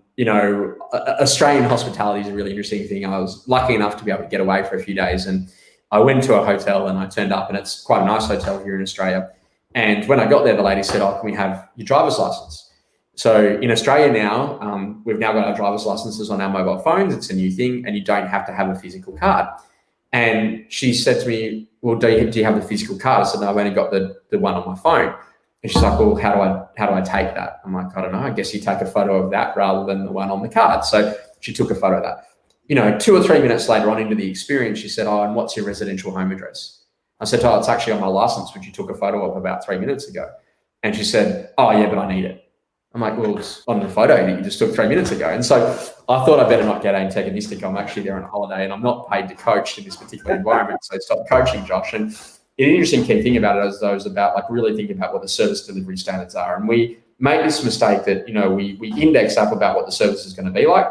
hospitality is a really interesting thing. I was lucky enough to be able to get away for a few days, and I went to a hotel and I turned up, and it's quite a nice hotel here in Australia. And when I got there, the lady said, "Oh, can we have your driver's license?" So in Australia now, we've now got our driver's licenses on our mobile phones. It's a new thing, and you don't have to have a physical card. And she said to me, "Well, do you have the physical card?" I said, "No, I've only got the one on my phone." And she's like, "Well, how do I take that?" I'm like, "I don't know. I guess you take a photo of that rather than the one on the card." So she took a photo of that. 2 or 3 minutes later on into the experience, she said, "Oh, and what's your residential home address?" I said, "Oh, it's actually on my license, which you took a photo of about 3 minutes ago." And she said, "Oh, yeah, but I need it." I'm like, "Well, it's on the photo that you just took 3 minutes ago." And so I thought I better not get antagonistic. I'm actually there on a holiday and I'm not paid to coach in this particular environment. So stop coaching, Josh. And an interesting key thing about it is about really thinking about what the service delivery standards are. And we make this mistake that, we index up about what the service is going to be like.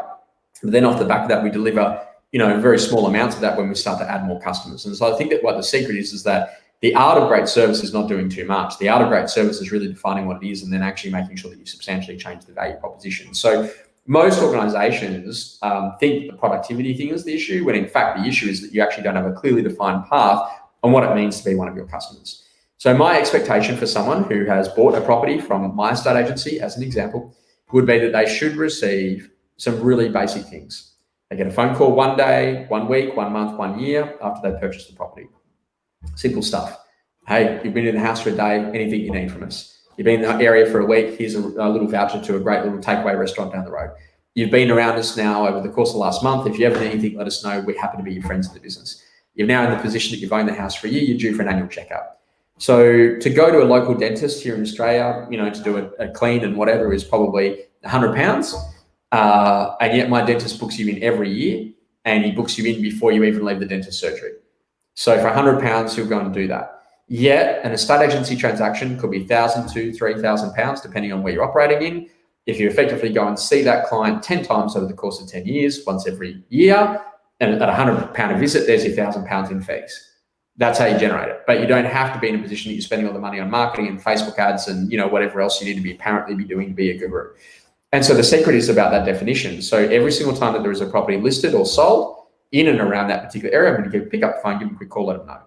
But then off the back of that, we deliver, very small amounts of that when we start to add more customers. And so I think that what the secret is that the art of great service is not doing too much. The art of great service is really defining what it is and then actually making sure that you substantially change the value proposition. So most organizations think the productivity thing is the issue, when in fact the issue is that you actually don't have a clearly defined path on what it means to be one of your customers. So my expectation for someone who has bought a property from my estate agency, as an example, would be that they should receive some really basic things. They get a phone call one day, 1 week, 1 month, 1 year after they purchase the property. Simple stuff. Hey, you've been in the house for a day, anything you need from us. You've been in the area for a week, here's a little voucher to a great little takeaway restaurant down the road. You've been around us now over the course of the last month. If you ever need anything, let us know. We're happy to be your friends in the business. You're now in the position that you've owned the house for a year, you're due for an annual checkup. So to go to a local dentist here in Australia, to do a clean and whatever is probably £100. And yet my dentist books you in every year, and he books you in before you even leave the dentist surgery. So for £100, he'll go and do that. Yet an estate agency transaction could be £1,000, £2,000, £3,000, depending on where you're operating in. If you effectively go and see that client 10 times over the course of 10 years, once every year, and at £100 a visit, there's your £1,000 in fees. That's how you generate it. But you don't have to be in a position that you're spending all the money on marketing and Facebook ads and whatever else you need to be apparently be doing to be a guru. And so the secret is about that definition. So every single time that there is a property listed or sold in and around that particular area, I'm going to pick up the phone, give them a quick call, let them know.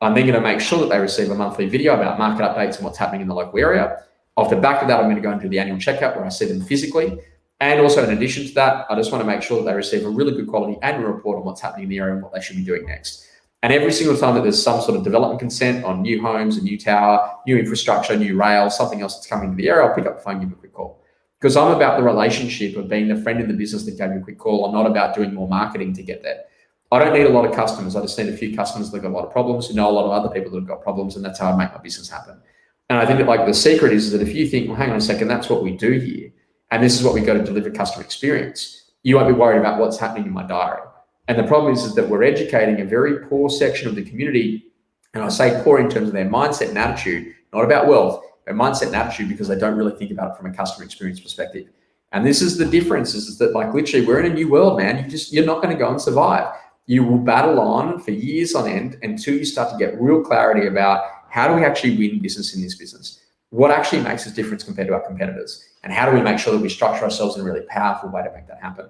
I'm then going to make sure that they receive a monthly video about market updates and what's happening in the local area. Off the back of that, I'm going to go and do the annual checkup where I see them physically. And also in addition to that, I just want to make sure that they receive a really good quality annual report on what's happening in the area and what they should be doing next. And every single time that there's some sort of development consent on new homes, a new tower, new infrastructure, new rail, something else that's coming to the area, I'll pick up the phone, give them a quick call. Because I'm about the relationship of being the friend in the business that gave you a quick call. I'm not about doing more marketing to get there. I don't need a lot of customers. I just need a few customers that have got a lot of problems, who know a lot of other people that have got problems, and that's how I make my business happen. And I think that the secret is that if you think, well, hang on a second, that's what we do here, and this is what we got to deliver customer experience, you won't be worried about what's happening in my diary. And the problem is that we're educating a very poor section of the community, and I say poor in terms of their mindset and attitude, not about wealth, their mindset and attitude, because they don't really think about it from a customer experience perspective. And this is the difference, is that literally we're in a new world, man. You're not going to go and survive. You will battle on for years on end until you start to get real clarity about how do we actually win business in this business? What actually makes us different compared to our competitors? And how do we make sure that we structure ourselves in a really powerful way to make that happen?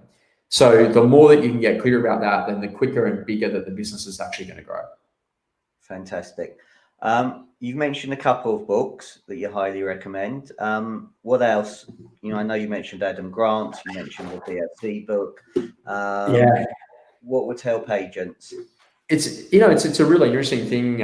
So the more that you can get clear about that, then the quicker and bigger that the business is actually going to grow. Fantastic. You've mentioned a couple of books that you highly recommend. What else? I know you mentioned Adam Grant, you mentioned the BFC book. What would help agents? It's a really interesting thing.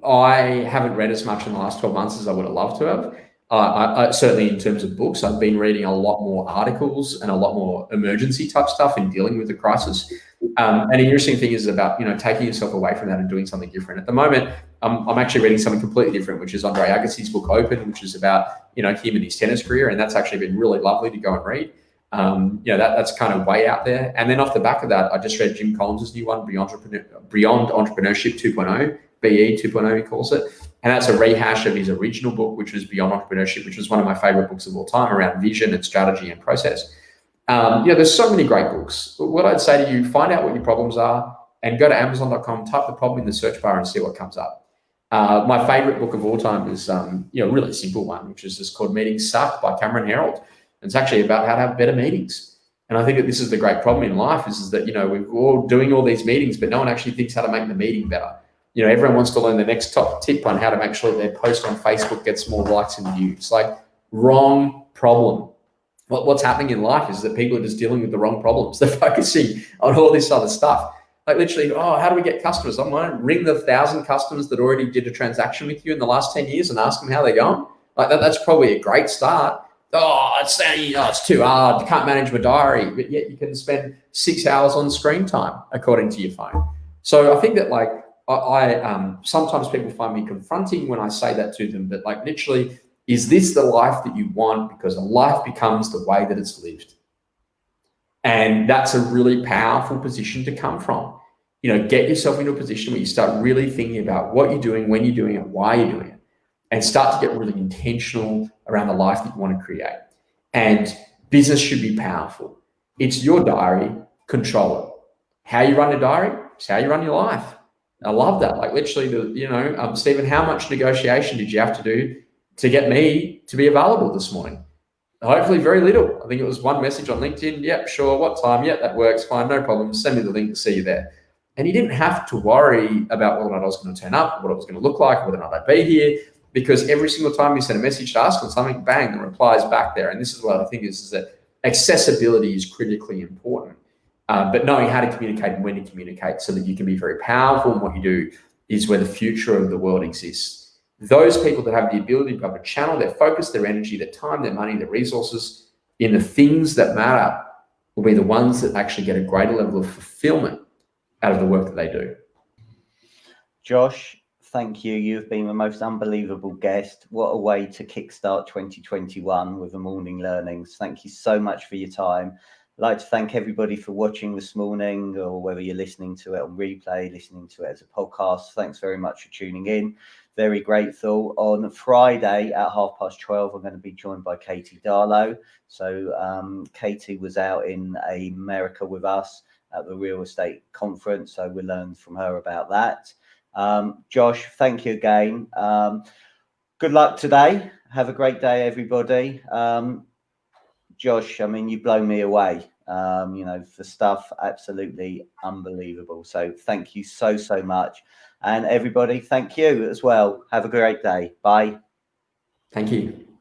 I haven't read as much in the last 12 months as I would have loved to have. I certainly in terms of books, I've been reading a lot more articles and a lot more emergency type stuff in dealing with the crisis. And an interesting thing is about, taking yourself away from that and doing something different. At the moment, I'm actually reading something completely different, which is Andre Agassi's book Open, which is about, him and his tennis career. And that's actually been really lovely to go and read. That's kind of way out there. And then off the back of that, I just read Jim Collins' new one, Beyond Entrepreneurship 2.0, BE 2.0, he calls it. And that's a rehash of his original book, which was Beyond Entrepreneurship, which was one of my favorite books of all time around vision and strategy and process. There's so many great books. What I'd say to you, find out what your problems are and go to Amazon.com, type the problem in the search bar and see what comes up. My favorite book of all time is a really simple one, which is just called Meetings Suck by Cameron Herold. It's actually about how to have better meetings. And I think that this is the great problem in life is that, we're all doing all these meetings, but no one actually thinks how to make the meeting better. Everyone wants to learn the next top tip on how to make sure their post on Facebook gets more likes and views. Wrong problem. What's happening in life is that people are just dealing with the wrong problems. They're focusing on all this other stuff. Literally, how do we get customers? I'm going to ring the 1,000 customers that already did a transaction with you in the last 10 years and ask them how they're going. That's probably a great start. It's too hard. I can't manage my diary, but yet you can spend 6 hours on screen time according to your phone. So I think that I sometimes people find me confronting when I say that to them, but literally, is this the life that you want? Because a life becomes the way that it's lived. And that's a really powerful position to come from. Get yourself into a position where you start really thinking about what you're doing, when you're doing it, why you're doing it, and start to get really intentional around the life that you want to create. And business should be powerful. It's your diary, control it. how you run your diary, it's how you run your life. I love that. Like literally, Stephen, how much negotiation did you have to do to get me to be available this morning? Hopefully very little. I think it was one message on LinkedIn. Yep, sure. What time? Yep, that works. Fine, no problem. Send me the link to see you there. And you didn't have to worry about whether or not I was going to turn up, what it was going to look like, whether or not I'd be here, because every single time you send a message to ask on something, bang, the reply's back there. And this is what I think is that accessibility is critically important. But knowing how to communicate and when to communicate so that you can be very powerful in what you do is where the future of the world exists. Those people that have the ability to be able to channel their focus, their energy, their time, their money, their resources in the things that matter will be the ones that actually get a greater level of fulfillment out of the work that they do. Josh, thank you. You've been the most unbelievable guest. What a way to kickstart 2021 with the morning learnings. Thank you so much for your time. I'd like to thank everybody for watching this morning, or whether you're listening to it on replay, listening to it as a podcast. Thanks very much for tuning in. Very grateful. On Friday at 12:30, I'm going to be joined by Katie Darlow. So Katie was out in America with us at the real estate conference, so we'll learn from her about that. Josh, thank you again. Good luck today. Have a great day, everybody. Josh, I mean, you blow me away. The stuff, absolutely unbelievable. So thank you so much. And everybody, thank you as well. Have a great day. Bye. Thank you.